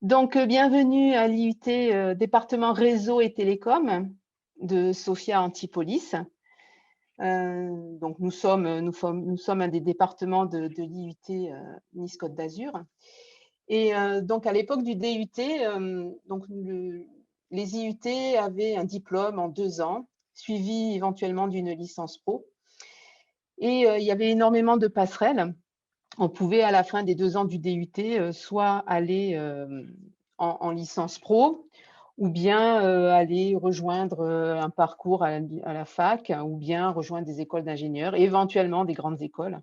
Bienvenue à l'IUT département réseau et télécom de Sophia Antipolis. Nous sommes un des départements de l'IUT Nice-Côte d'Azur. Et donc, à l'époque du DUT, les IUT avaient un diplôme en 2 ans, suivi éventuellement d'une licence pro. Et il y avait énormément de passerelles. On pouvait, à la fin des 2 ans du DUT, soit aller en licence pro, ou bien aller rejoindre un parcours à la fac, ou bien rejoindre des écoles d'ingénieurs, et éventuellement des grandes écoles.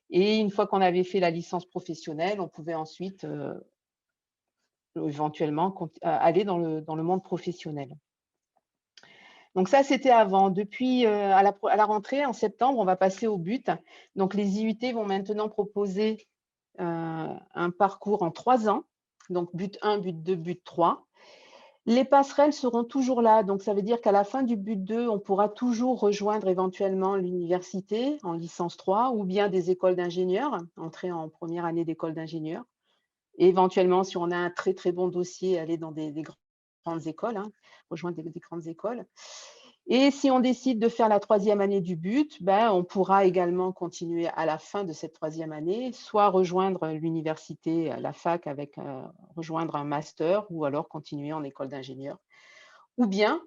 Et une fois qu'on avait fait la licence professionnelle, on pouvait ensuite éventuellement aller dans le monde professionnel. Donc ça, c'était avant. Depuis, à la rentrée, en septembre, on va passer au BUT. Donc les IUT vont maintenant proposer un parcours en 3 ans, donc but 1, but 2, but 3. Les passerelles seront toujours là, donc ça veut dire qu'à la fin du but 2, on pourra toujours rejoindre éventuellement l'université en licence 3 ou bien des écoles d'ingénieurs, entrer en première année d'école d'ingénieurs. Et éventuellement, si on a un très très bon dossier, aller dans des grandes écoles, rejoindre des grandes écoles. Et si on décide de faire la 3e année du BUT, on pourra également continuer à la fin de cette 3e année, soit rejoindre l'université, la fac, avec rejoindre un master, ou alors continuer en école d'ingénieur, ou bien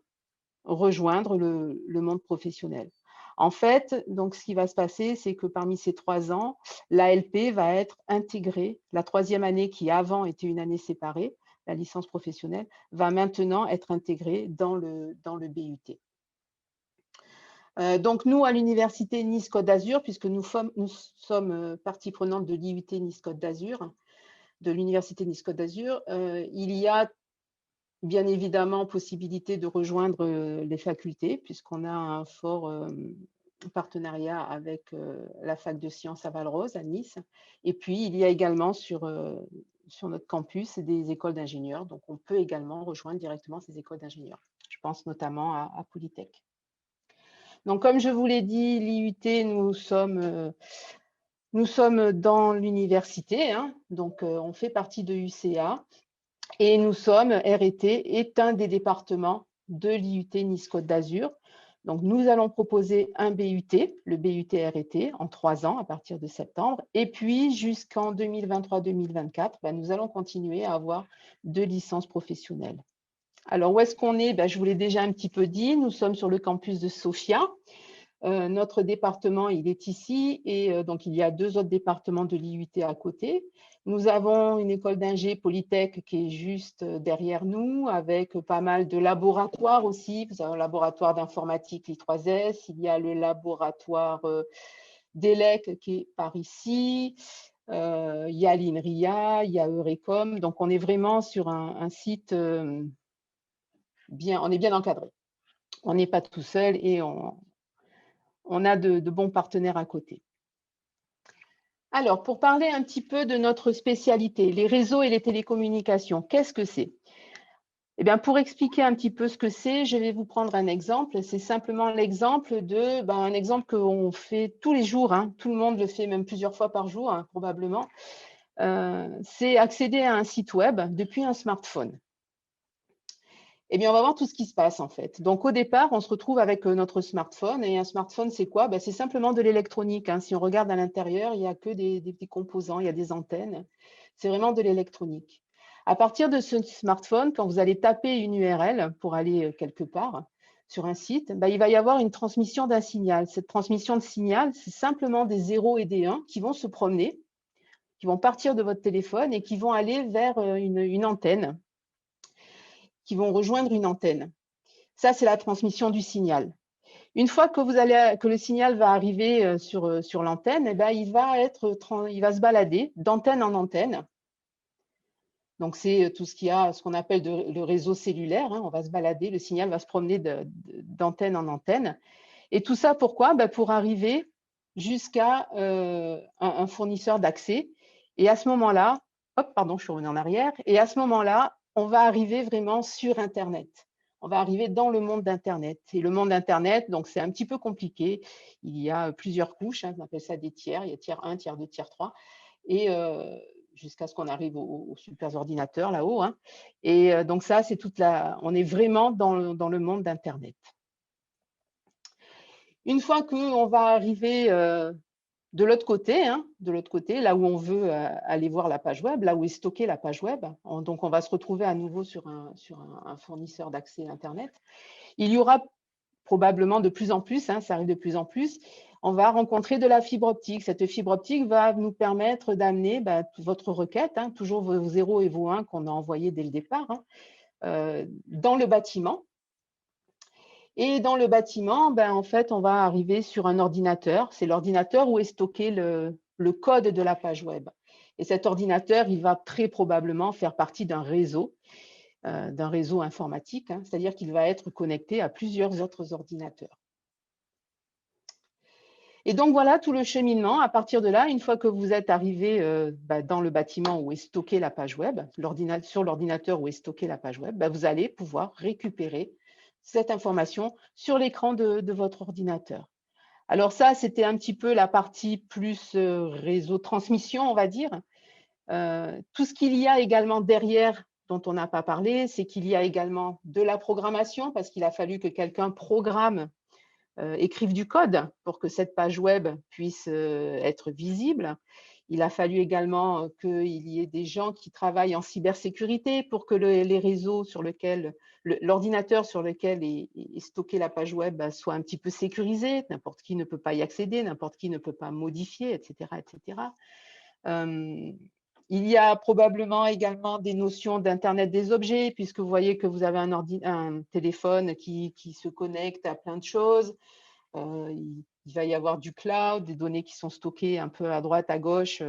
rejoindre le monde professionnel. En fait, donc, ce qui va se passer, c'est que parmi ces 3 ans, l'ALP va être intégrée. La 3e année, qui avant était une année séparée, la licence professionnelle, va maintenant être intégrée dans le BUT. Donc nous, à l'université Nice-Côte d'Azur, puisque nous sommes partie prenante de l'IUT Nice-Côte d'Azur, de l'université Nice-Côte d'Azur, il y a bien évidemment possibilité de rejoindre les facultés, puisqu'on a un fort partenariat avec la fac de sciences à Valrose, à Nice. Et puis, il y a également sur notre campus des écoles d'ingénieurs, donc on peut également rejoindre directement ces écoles d'ingénieurs. Je pense notamment à Polytech. Donc, comme je vous l'ai dit, l'IUT, nous sommes dans l'université, donc on fait partie de UCA, et nous sommes, RET est un des départements de l'IUT Nice-Côte d'Azur. Donc, nous allons proposer un BUT, le BUT RET, en 3 ans à partir de septembre, et puis jusqu'en 2023-2024, nous allons continuer à avoir 2 licences professionnelles. Alors, où est-ce qu'on est? Je vous l'ai déjà un petit peu dit, nous sommes sur le campus de Sophia. Notre département, il est ici, et donc il y a 2 autres départements de l'IUT à côté. Nous avons une école d'ingé Polytech qui est juste derrière nous, avec pas mal de laboratoires aussi. Vous avez un laboratoire d'informatique l'I3S, il y a le laboratoire d'ELEC qui est par ici, il y a l'INRIA, il y a Eurecom. Donc on est vraiment sur un site on est bien encadré. On n'est pas tout seul, et on a de bons partenaires à côté. Alors, pour parler un petit peu de notre spécialité, les réseaux et les télécommunications, qu'est-ce que c'est? Eh bien, pour expliquer un petit peu ce que c'est, je vais vous prendre un exemple. C'est simplement l'exemple un exemple qu'on fait tous les jours, tout le monde le fait même plusieurs fois par jour, probablement. C'est accéder à un site web depuis un smartphone. Eh bien, on va voir tout ce qui se passe en fait. Donc, au départ, on se retrouve avec notre smartphone. Et un smartphone, c'est quoi? C'est simplement de l'électronique. Si on regarde à l'intérieur, il n'y a que des petits composants, il y a des antennes. C'est vraiment de l'électronique. À partir de ce smartphone, quand vous allez taper une URL pour aller quelque part sur un site, il va y avoir une transmission d'un signal. Cette transmission de signal, c'est simplement des 0 et des 1 qui vont se promener, qui vont partir de votre téléphone et qui vont aller vers une antenne, qui vont rejoindre une antenne. Ça, c'est la transmission du signal. Une fois que le signal va arriver sur l'antenne, il va se balader d'antenne en antenne. Donc, c'est tout ce qu'on appelle le réseau cellulaire. On va se balader, le signal va se promener d'antenne en antenne. Et tout ça, pourquoi? Pour arriver jusqu'à un fournisseur d'accès. Et à ce moment-là, je suis revenue en arrière. Et à ce moment-là, on va arriver vraiment sur Internet. On va arriver dans le monde d'Internet. Et le monde d'Internet, donc c'est un petit peu compliqué. Il y a plusieurs couches, on appelle ça des tiers. Il y a tiers 1, tiers 2, tiers 3. Et jusqu'à ce qu'on arrive aux super ordinateurs là-haut, hein. Et donc ça, c'est on est vraiment dans le monde d'Internet. Une fois qu'on va arriver de l'autre côté, hein, de l'autre côté, là où on veut aller voir la page web, là où est stockée la page web, donc on va se retrouver à nouveau sur un fournisseur d'accès Internet. Il y aura probablement de plus en plus, hein, ça arrive de plus en plus, on va rencontrer de la fibre optique. Cette fibre optique va nous permettre d'amener votre requête, hein, toujours vos 0 et vos 1 qu'on a envoyés dès le départ, hein, dans le bâtiment. Et dans le bâtiment, en fait, on va arriver sur un ordinateur. C'est l'ordinateur où est stocké le code de la page web. Et cet ordinateur, il va très probablement faire partie d'un réseau informatique, hein, c'est-à-dire qu'il va être connecté à plusieurs autres ordinateurs. Et donc, voilà tout le cheminement. À partir de là, une fois que vous êtes arrivé dans le bâtiment où est stockée la page web, sur l'ordinateur où est stockée la page web, vous allez pouvoir récupérer cette information sur l'écran de votre ordinateur. Alors ça, c'était un petit peu la partie plus réseau transmission, on va dire. Tout ce qu'il y a également derrière, dont on n'a pas parlé, c'est qu'il y a également de la programmation, parce qu'il a fallu que quelqu'un programme, écrive du code pour que cette page web puisse être visible. Il a fallu également qu'il y ait des gens qui travaillent en cybersécurité pour que les réseaux sur lesquels, l'ordinateur sur lequel est stockée la page web soit un petit peu sécurisé. N'importe qui ne peut pas y accéder, n'importe qui ne peut pas modifier, etc. etc. Il y a probablement également des notions d'Internet des objets, puisque vous voyez que vous avez un téléphone qui se connecte à plein de choses. Il va y avoir du cloud, des données qui sont stockées un peu à droite, à gauche.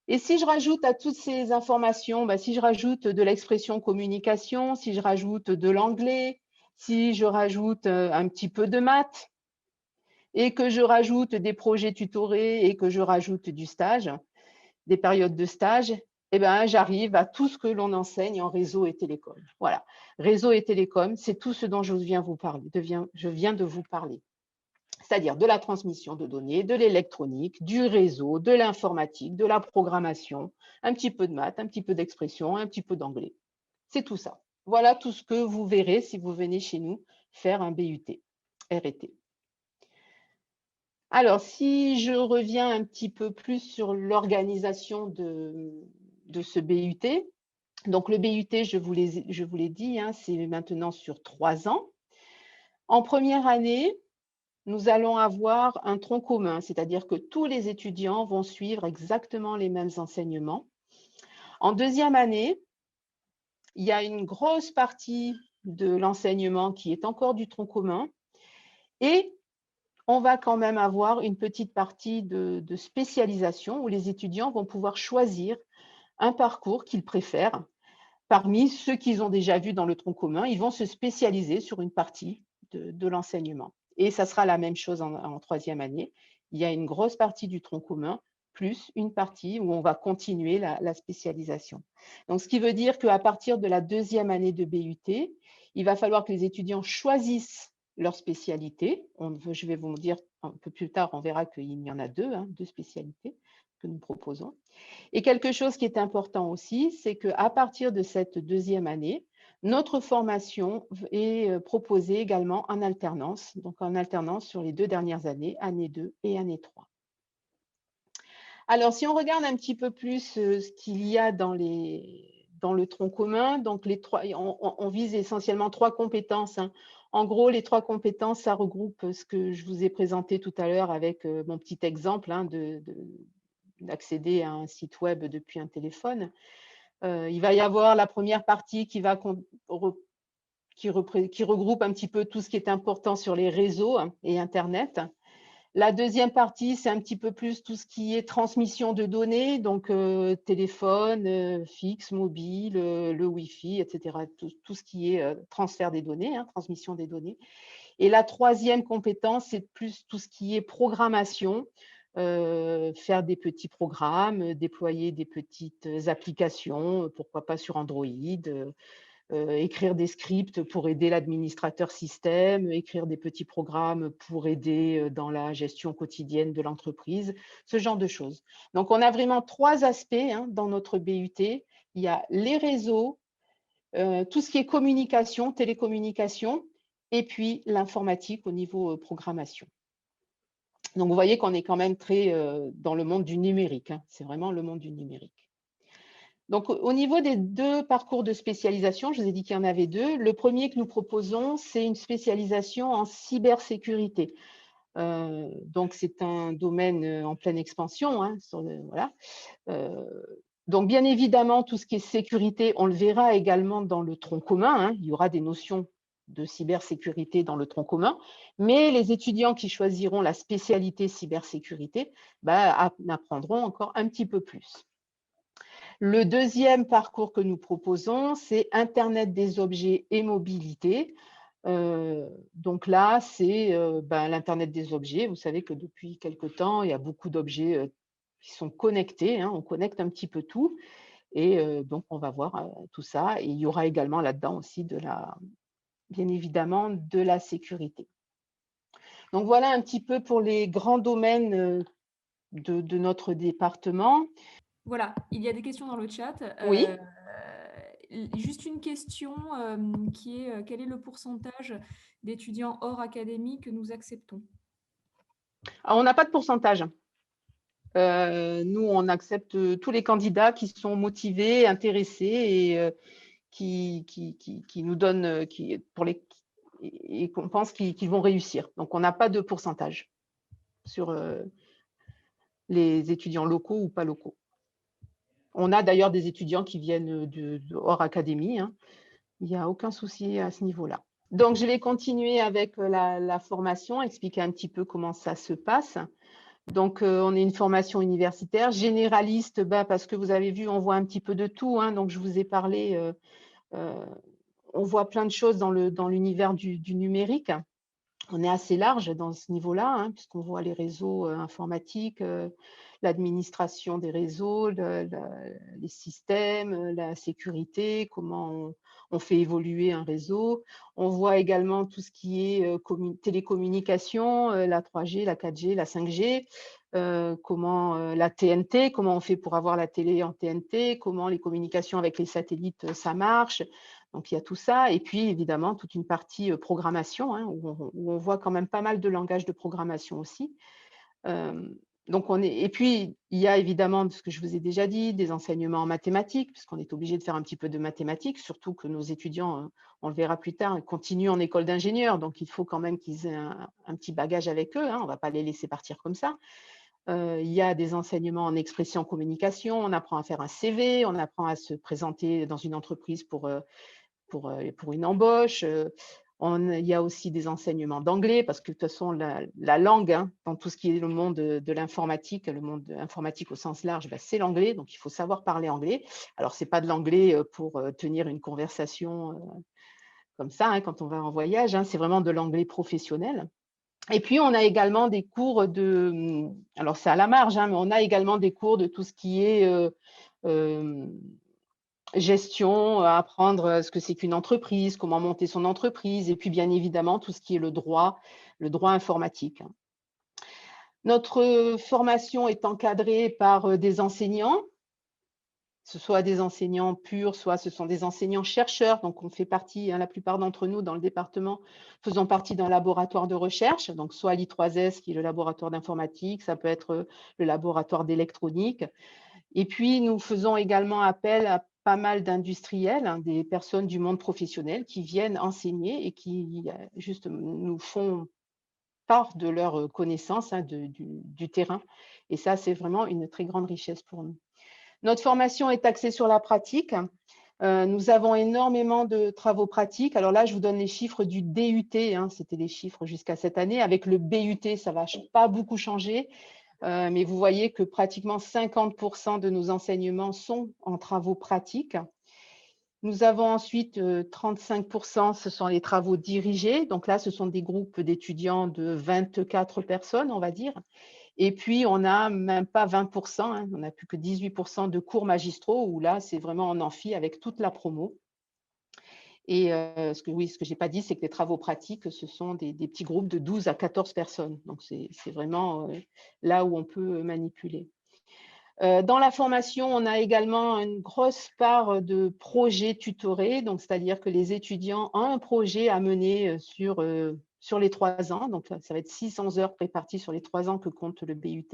Et si je rajoute à toutes ces informations, si je rajoute de l'expression communication, si je rajoute de l'anglais, si je rajoute un petit peu de maths, et que je rajoute des projets tutorés et que je rajoute du stage, des périodes de stage, j'arrive à tout ce que l'on enseigne en réseau et télécom. Voilà, réseau et télécom, c'est tout ce dont je viens de vous parler. C'est-à-dire de la transmission de données, de l'électronique, du réseau, de l'informatique, de la programmation, un petit peu de maths, un petit peu d'expression, un petit peu d'anglais. C'est tout ça. Voilà tout ce que vous verrez si vous venez chez nous faire un BUT, RT. Alors, si je reviens un petit peu plus sur l'organisation de ce BUT, donc le BUT, je vous l'ai dit, hein, c'est maintenant sur 3 ans. En première année, nous allons avoir un tronc commun, c'est-à-dire que tous les étudiants vont suivre exactement les mêmes enseignements. En deuxième année, il y a une grosse partie de l'enseignement qui est encore du tronc commun et on va quand même avoir une petite partie de spécialisation où les étudiants vont pouvoir choisir un parcours qu'ils préfèrent. Parmi ceux qu'ils ont déjà vus dans le tronc commun, ils vont se spécialiser sur une partie de l'enseignement. Et ça sera la même chose en troisième année. Il y a une grosse partie du tronc commun, plus une partie où on va continuer la spécialisation. Donc, ce qui veut dire qu'à partir de la deuxième année de BUT, il va falloir que les étudiants choisissent leur spécialité. Je vais vous dire un peu plus tard, on verra qu'il y en a deux spécialités que nous proposons. Et quelque chose qui est important aussi, c'est qu'à partir de cette deuxième année, notre formation est proposée également en alternance, donc en alternance sur les 2 dernières années, année 2 et année 3. Alors, si on regarde un petit peu plus ce qu'il y a dans le tronc commun, donc on vise essentiellement 3 compétences, hein. En gros, les 3 compétences, ça regroupe ce que je vous ai présenté tout à l'heure avec mon petit exemple, hein, d'accéder à un site web depuis un téléphone. Il va y avoir la première partie qui regroupe un petit peu tout ce qui est important sur les réseaux et Internet. La deuxième partie, c'est un petit peu plus tout ce qui est transmission de données, donc téléphone, fixe, mobile, le Wi-Fi, etc. Tout ce qui est transfert des données, hein, transmission des données. Et la troisième compétence, c'est plus tout ce qui est programmation, faire des petits programmes, déployer des petites applications, pourquoi pas sur Android, écrire des scripts pour aider l'administrateur système, écrire des petits programmes pour aider dans la gestion quotidienne de l'entreprise, ce genre de choses. Donc, on a vraiment 3 aspects hein, dans notre BUT. Il y a les réseaux, tout ce qui est communication, télécommunication, et puis l'informatique au niveau programmation. Donc, vous voyez qu'on est quand même très dans le monde du numérique. Hein. C'est vraiment le monde du numérique. Donc, au niveau des 2 parcours de spécialisation, je vous ai dit qu'il y en avait 2. Le premier que nous proposons, c'est une spécialisation en cybersécurité. Donc, c'est un domaine en pleine expansion. Hein, voilà. Donc, bien évidemment, tout ce qui est sécurité, on le verra également dans le tronc commun. Hein. Il y aura des notions de cybersécurité dans le tronc commun, mais les étudiants qui choisiront la spécialité cybersécurité apprendront encore un petit peu plus. Le deuxième parcours que nous proposons, c'est Internet des objets et mobilité. Donc là, c'est l'Internet des objets. Vous savez que depuis quelque temps, il y a beaucoup d'objets qui sont connectés. Hein, on connecte un petit peu tout. Et donc, on va voir tout ça. Et il y aura également là-dedans aussi bien évidemment, de la sécurité. Donc, voilà un petit peu pour les grands domaines de notre département. Voilà, il y a des questions dans le chat. Oui. Juste une question qui est quel est le pourcentage d'étudiants hors académie que nous acceptons? Alors, on n'a pas de pourcentage. Nous, on accepte tous les candidats qui sont motivés, intéressés et qui nous donnent, et qu'on pense qu'ils vont réussir. Donc, on n'a pas de pourcentage sur les étudiants locaux ou pas locaux. On a d'ailleurs des étudiants qui viennent hors académie. Hein. Il n'y a aucun souci à ce niveau-là. Donc, je vais continuer avec la formation, expliquer un petit peu comment ça se passe. Donc, on est une formation universitaire, généraliste, parce que vous avez vu, on voit un petit peu de tout. Hein, donc, je vous ai parlé, on voit plein de choses dans l'univers du numérique. On est assez large dans ce niveau-là, hein, puisqu'on voit les réseaux informatiques, l'administration des réseaux, les systèmes, la sécurité, comment on fait évoluer un réseau. On voit également tout ce qui est télécommunication, la 3G, la 4G, la 5G, la TNT, comment on fait pour avoir la télé en TNT, comment les communications avec les satellites, ça marche. Donc, il y a tout ça. Et puis, évidemment, toute une partie programmation, hein, où on voit quand même pas mal de langages de programmation aussi. Et puis, il y a évidemment, ce que je vous ai déjà dit, des enseignements en mathématiques, puisqu'on est obligé de faire un petit peu de mathématiques, surtout que nos étudiants, on le verra plus tard, continuent en école d'ingénieur. Donc, il faut quand même qu'ils aient un petit bagage avec eux. Hein, on ne va pas les laisser partir comme ça. Il y a des enseignements en expression communication. On apprend à faire un CV, on apprend à se présenter dans une entreprise pour une embauche. Il y a aussi des enseignements d'anglais parce que de toute façon, la langue, hein, dans tout ce qui est le monde de l'informatique, le monde informatique au sens large, c'est l'anglais. Donc, il faut savoir parler anglais. Alors, ce n'est pas de l'anglais pour tenir une conversation comme ça, hein, quand on va en voyage. Hein, c'est vraiment de l'anglais professionnel. Et puis, on a également des cours alors c'est à la marge, hein, mais on a également des cours de tout ce qui est gestion, apprendre ce que c'est qu'une entreprise, comment monter son entreprise, et puis bien évidemment tout ce qui est le droit informatique. Notre formation est encadrée par des enseignants, ce soit des enseignants purs, soit ce sont des enseignants-chercheurs. Donc, on fait partie, hein, la plupart d'entre nous dans le département, faisons partie d'un laboratoire de recherche, donc soit l'I3S qui est le laboratoire d'informatique, ça peut être le laboratoire d'électronique. Et puis, nous faisons également appel à pas mal d'industriels, hein, des personnes du monde professionnel qui viennent enseigner et qui juste nous font part de leurs connaissances, hein, du terrain. Et ça, c'est vraiment une très grande richesse pour nous. Notre formation est axée sur la pratique. Nous avons énormément de travaux pratiques. Alors là, je vous donne les chiffres du DUT, hein, c'était les chiffres jusqu'à cette année. Avec le BUT, ça ne va pas beaucoup changer. Mais vous voyez que pratiquement 50% de nos enseignements sont en travaux pratiques. Nous avons ensuite 35%, ce sont les travaux dirigés. Donc là, ce sont des groupes d'étudiants de 24 personnes, on va dire. Et puis, on n'a même pas 20%, hein, on n'a plus que 18% de cours magistraux, où là, c'est vraiment en amphi avec toute la promo. Et ce que je n'ai pas dit, c'est que les travaux pratiques, ce sont des petits groupes de 12 à 14 personnes. Donc, c'est vraiment là où on peut manipuler. Dans la formation, on a également une grosse part de projets tutorés, donc c'est-à-dire que les étudiants ont un projet à mener sur les 3 ans. Donc, ça va être 600 heures réparties sur les 3 ans que compte le BUT.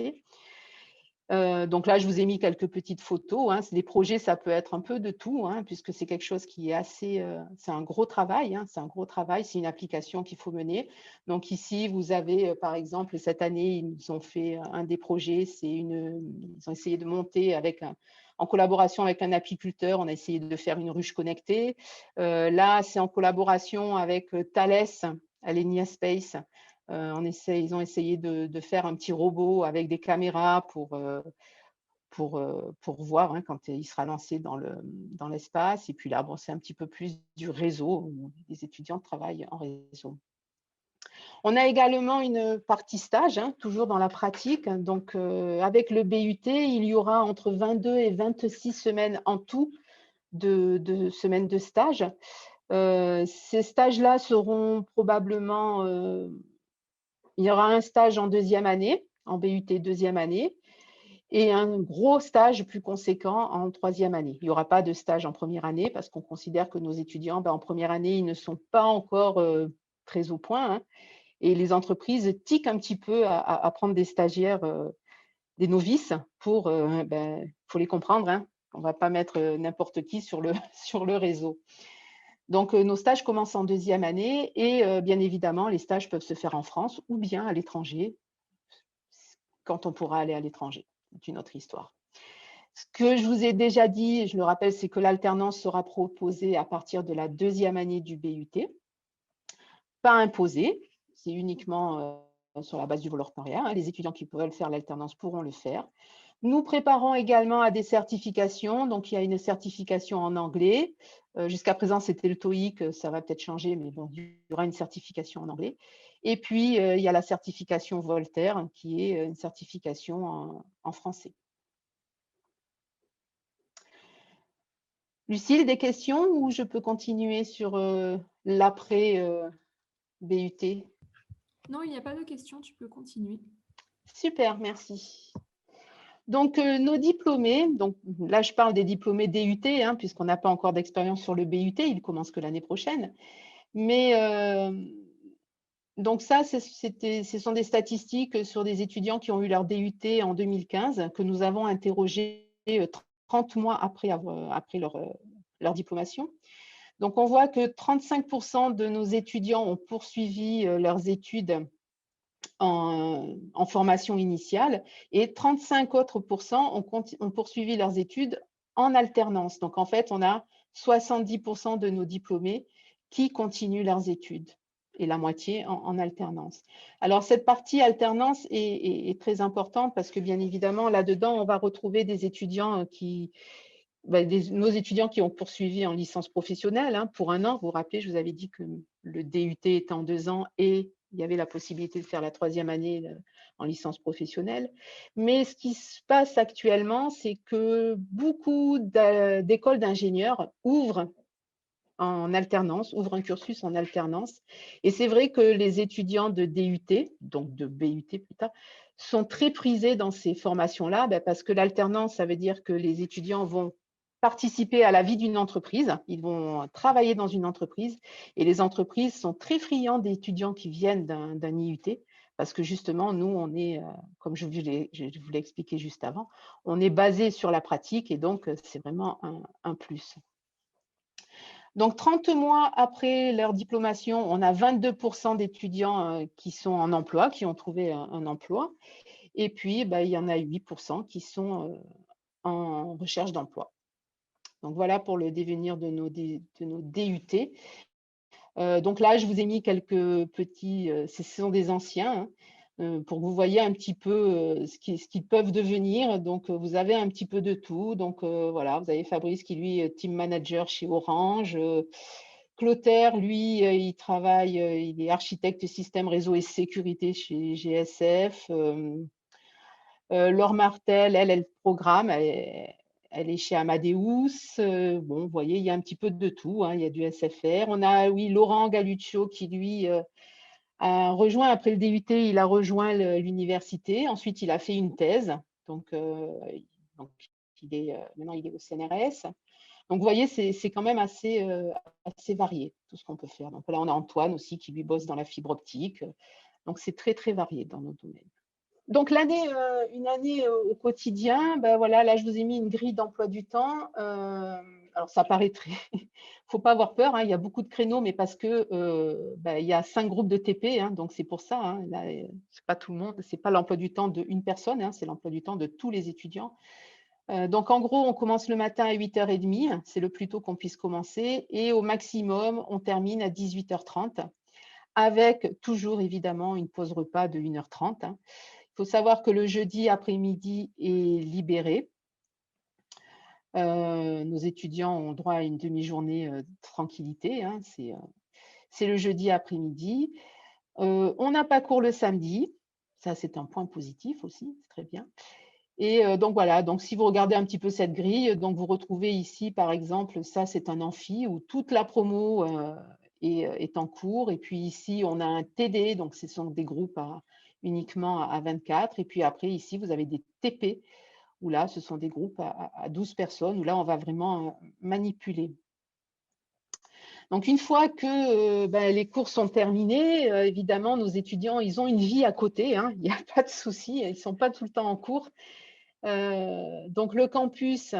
Donc là, je vous ai mis quelques petites photos. Hein. Les projets, ça peut être un peu de tout, hein, puisque c'est quelque chose qui est assez… c'est un gros travail, hein, c'est un gros travail, c'est une application qu'il faut mener. Donc ici, vous avez, par exemple, cette année, ils ont fait un des projets, ils ont essayé de monter en collaboration avec un apiculteur, on a essayé de faire une ruche connectée. Là, c'est en collaboration avec Thales, Alenia Space. Ils ont essayé de faire un petit robot avec des caméras pour voir hein, quand il sera lancé dans l'espace. Et puis là, bon, c'est un petit peu plus du réseau, où les étudiants travaillent en réseau. On a également une partie stage, hein, toujours dans la pratique. Donc, avec le BUT, il y aura entre 22 et 26 semaines en tout de semaines de stage. Ces stages-là seront probablement… il y aura un stage en deuxième année, en BUT deuxième année, et un gros stage plus conséquent en troisième année. Il n'y aura pas de stage en première année parce qu'on considère que nos étudiants, en première année, ils ne sont pas encore très au point. Hein, et les entreprises tiquent un petit peu à prendre des stagiaires, des novices, pour faut les comprendre. Hein, on ne va pas mettre n'importe qui sur le réseau. Donc, nos stages commencent en deuxième année et bien évidemment, les stages peuvent se faire en France ou bien à l'étranger, quand on pourra aller à l'étranger. C'est une autre histoire. Ce que je vous ai déjà dit, je le rappelle, c'est que l'alternance sera proposée à partir de la deuxième année du BUT. Pas imposée, c'est uniquement sur la base du volontariat. Hein. Les étudiants qui veulent faire l'alternance pourront le faire. Nous préparons également à des certifications. Donc, il y a une certification en anglais. Jusqu'à présent, c'était le TOEIC. Ça va peut-être changer, mais bon, il y aura une certification en anglais. Et puis, il y a la certification Voltaire, qui est une certification en français. Lucille, des questions ou je peux continuer sur l'après-BUT? Non, il n'y a pas de questions, tu peux continuer. Super, merci. Donc, nos diplômés, donc là, je parle des diplômés DUT, hein, puisqu'on n'a pas encore d'expérience sur le BUT, il commence que l'année prochaine. Mais donc ça, ce sont des statistiques sur des étudiants qui ont eu leur DUT en 2015, que nous avons interrogés 30 mois après leur diplomation. Donc, on voit que 35% de nos étudiants ont poursuivi leurs études en formation initiale et 35 autres ont poursuivi leurs études en alternance. Donc, en fait, on a 70% de nos diplômés qui continuent leurs études et la moitié en alternance. Alors, cette partie alternance est très importante parce que, bien évidemment, là-dedans, on va retrouver des étudiants nos étudiants qui ont poursuivi en licence professionnelle hein, pour 1 an. Vous vous rappelez, je vous avais dit que le DUT était en 2 ans et il y avait la possibilité de faire la 3e année en licence professionnelle. Mais ce qui se passe actuellement, c'est que beaucoup d'écoles d'ingénieurs ouvrent en alternance, ouvrent un cursus en alternance. Et c'est vrai que les étudiants de DUT, donc de BUT plus tard, sont très prisés dans ces formations-là parce que l'alternance, ça veut dire que les étudiants vont participer à la vie d'une entreprise, ils vont travailler dans une entreprise et les entreprises sont très friands d'étudiants qui viennent d'un IUT parce que justement, nous, on est, comme je vous l'ai expliqué juste avant, on est basé sur la pratique et donc c'est vraiment un plus. Donc, 30 mois après leur diplomation, on a 22% d'étudiants qui sont en emploi, qui ont trouvé un emploi. Et puis, il y en a 8% qui sont en recherche d'emploi. Donc, voilà pour le devenir de nos DUT. Donc là, je vous ai mis quelques petits, ce sont des anciens, hein, pour que vous voyez un petit peu ce qu'ils peuvent devenir. Donc, vous avez un petit peu de tout. Donc, voilà, vous avez Fabrice qui, lui, est team manager chez Orange. Clotaire, lui, il travaille, il est architecte système réseau et sécurité chez GSF. Laure Martel, elle programme. elle est chez Amadeus. Bon, vous voyez, il y a un petit peu de tout, hein. Il y a du SFR. On a, oui, Laurent Galluccio qui, lui, a rejoint, après le DUT, il a rejoint l'université. Ensuite, il a fait une thèse. Donc maintenant, il est au CNRS. Donc, vous voyez, c'est quand même assez varié, tout ce qu'on peut faire. Donc là, on a Antoine aussi qui, lui, bosse dans la fibre optique. Donc, c'est très, très varié dans nos domaines. Donc, une année au quotidien, ben voilà, là, je vous ai mis une grille d'emploi du temps. Alors, ça paraît très… Il ne faut pas avoir peur, hein, il y a beaucoup de créneaux, mais parce que il y a 5 groupes de TP, hein, donc c'est pour ça. Hein, là, c'est pas tout le monde, c'est pas l'emploi du temps d'une personne, hein, c'est l'emploi du temps de tous les étudiants. Donc, en gros, on commence le matin à 8h30, c'est le plus tôt qu'on puisse commencer, et au maximum, on termine à 18h30, avec toujours, évidemment, une pause repas de 1h30. Hein. Il faut savoir que le jeudi après-midi est libéré. Nos étudiants ont droit à une demi-journée de tranquillité. Hein, c'est le jeudi après-midi. On n'a pas cours le samedi. Ça, c'est un point positif aussi, c'est très bien. Et donc voilà, donc si vous regardez un petit peu cette grille, donc vous retrouvez ici, par exemple, ça c'est un amphi où toute la promo est en cours. Et puis ici, on a un TD, donc ce sont des groupes uniquement à 24. Et puis après, ici, vous avez des TP, où là, ce sont des groupes à 12 personnes, où là, on va vraiment manipuler. Donc, une fois que les cours sont terminés, évidemment, nos étudiants, ils ont une vie à côté, hein, il n'y a pas de souci, ils ne sont pas tout le temps en cours. Donc, le campus,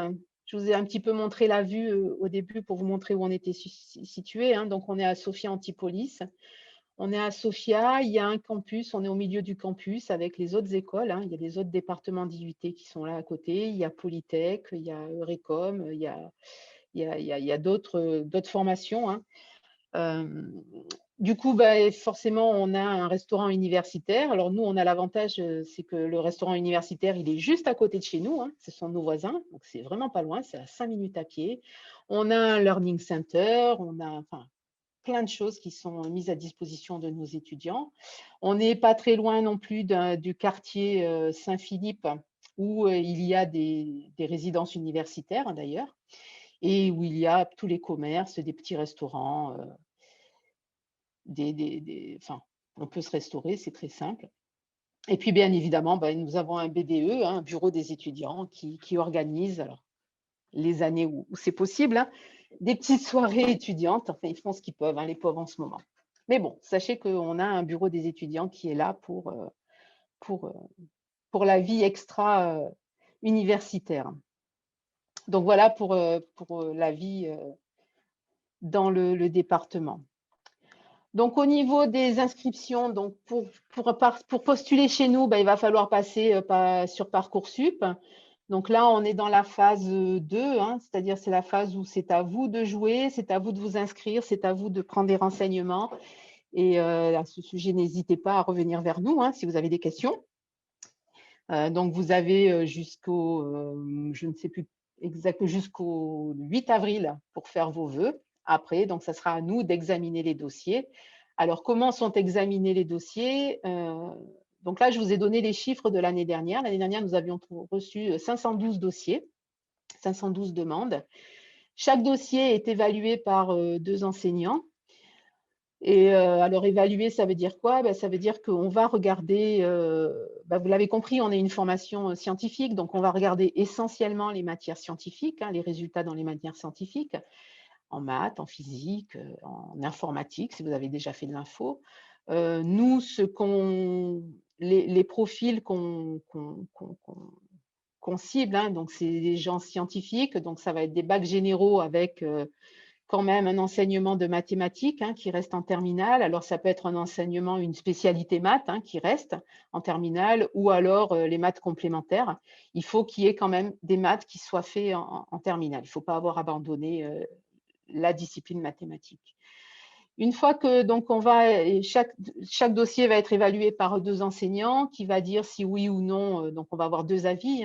je vous ai un petit peu montré la vue au début pour vous montrer où on était situé. Hein. Donc, on est à Sophia Antipolis. On est à Sophia, il y a un campus, on est au milieu du campus avec les autres écoles. Hein. Il y a les autres départements d'IUT qui sont là à côté. Il y a Polytech, il y a Eurecom, il y a d'autres formations. Hein. Du coup, forcément, on a un restaurant universitaire. Alors, nous, on a l'avantage, c'est que le restaurant universitaire, il est juste à côté de chez nous. Hein. Ce sont nos voisins. Donc, c'est vraiment pas loin. C'est à 5 minutes à pied. On a un learning center. On a plein de choses qui sont mises à disposition de nos étudiants. On n'est pas très loin non plus du quartier Saint-Philippe, où il y a des résidences universitaires, hein, d'ailleurs, et où il y a tous les commerces, des petits restaurants, on peut se restaurer, c'est très simple. Et puis, bien évidemment, nous avons un BDE, hein, un bureau des étudiants, qui organise, alors, les années où c'est possible, hein, des petites soirées étudiantes. Enfin, ils font ce qu'ils peuvent, hein, les pauvres en ce moment. Mais bon, sachez qu'on a un bureau des étudiants qui est là pour la vie extra-universitaire. Donc, voilà pour la vie dans le département. Donc, au niveau des inscriptions, donc pour postuler chez nous, il va falloir passer sur Parcoursup. Donc là, on est dans la phase 2, hein, c'est-à-dire c'est la phase où c'est à vous de jouer, c'est à vous de vous inscrire, c'est à vous de prendre des renseignements. Et à ce sujet, n'hésitez pas à revenir vers nous si vous avez des questions. Donc, vous avez je ne sais plus exactement, jusqu'au 8 avril pour faire vos vœux. Après, donc, ça sera à nous d'examiner les dossiers. Alors, comment sont examinés les dossiers? Donc là, je vous ai donné les chiffres de l'année dernière. L'année dernière, nous avions reçu 512 dossiers, 512 demandes. Chaque dossier est évalué par 2 enseignants. Et alors, évaluer, ça veut dire quoi? Ça veut dire qu'on va regarder, vous l'avez compris, on a une formation scientifique, donc on va regarder essentiellement les matières scientifiques, hein, les résultats dans les matières scientifiques, en maths, en physique, en informatique, si vous avez déjà fait de l'info. Nous, les profils qu'on cible, hein, donc c'est des gens scientifiques, donc ça va être des bacs généraux avec quand même un enseignement de mathématiques qui reste en terminale. Alors, ça peut être un enseignement, une spécialité maths qui reste en terminale, ou alors les maths complémentaires. Il faut qu'il y ait quand même des maths qui soient faits en terminale. Il ne faut pas avoir abandonné la discipline mathématique. Une fois que chaque dossier va être évalué par 2 enseignants qui va dire si oui ou non, donc on va avoir 2 avis,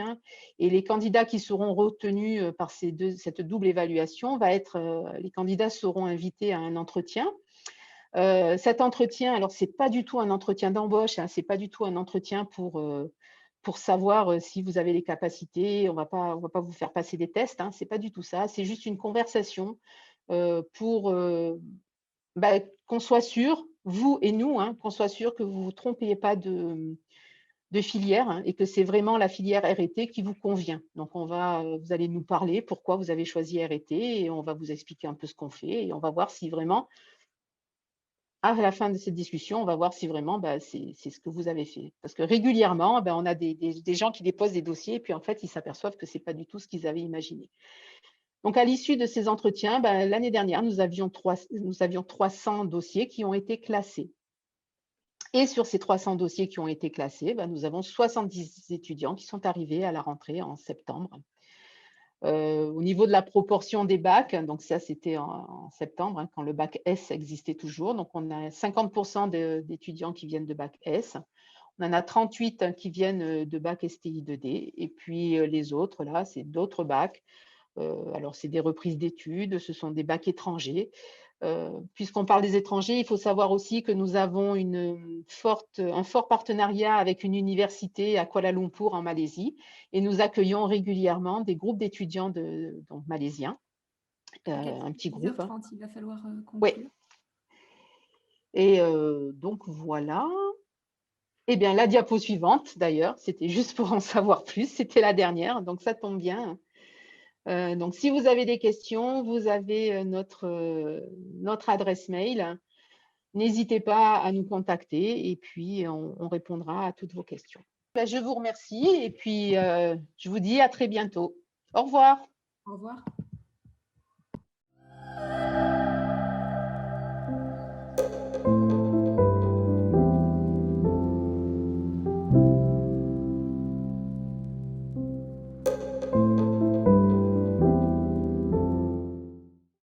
et les candidats qui seront retenus par cette double évaluation les candidats seront invités à un entretien. Cet entretien, alors c'est pas du tout un entretien d'embauche, c'est pas du tout un entretien pour pour savoir si vous avez les capacités. On va pas vous faire passer des tests, hein, c'est pas du tout ça. C'est juste une conversation pour qu'on soit sûr, vous et nous, hein, qu'on soit sûr que vous ne vous trompiez pas de filière, hein, et que c'est vraiment la filière R&T qui vous convient. Donc, vous allez nous parler pourquoi vous avez choisi R&T et on va vous expliquer un peu ce qu'on fait et on va voir si vraiment, à la fin de cette discussion, on va voir si vraiment c'est ce que vous avez fait. Parce que régulièrement, on a des gens qui déposent des dossiers et puis en fait, ils s'aperçoivent que ce n'est pas du tout ce qu'ils avaient imaginé. Donc, à l'issue de ces entretiens, l'année dernière, nous avions 300 dossiers qui ont été classés. Et sur ces 300 dossiers qui ont été classés, nous avons 70 étudiants qui sont arrivés à la rentrée en septembre. Au niveau de la proportion des bacs, donc ça c'était en septembre, hein, quand le bac S existait toujours. Donc on a 50% d'étudiants qui viennent de bac S. On en a 38 qui viennent de bac STI 2D. Et puis les autres, là, c'est d'autres bacs. Alors c'est des reprises d'études, ce sont des bacs étrangers. Puisqu'on parle des étrangers, il faut savoir aussi que nous avons un fort partenariat avec une université à Kuala Lumpur en Malaisie et nous accueillons régulièrement des groupes d'étudiants donc malaisiens, un petit groupe. 10h30, il va falloir Oui. conclure. Et donc voilà. Eh bien, la diapo suivante, d'ailleurs, c'était juste pour en savoir plus, c'était la dernière, donc ça tombe bien. Donc, si vous avez des questions, vous avez notre adresse mail. N'hésitez pas à nous contacter et puis on répondra à toutes vos questions. Je vous remercie et puis je vous dis à très bientôt. Au revoir. Au revoir.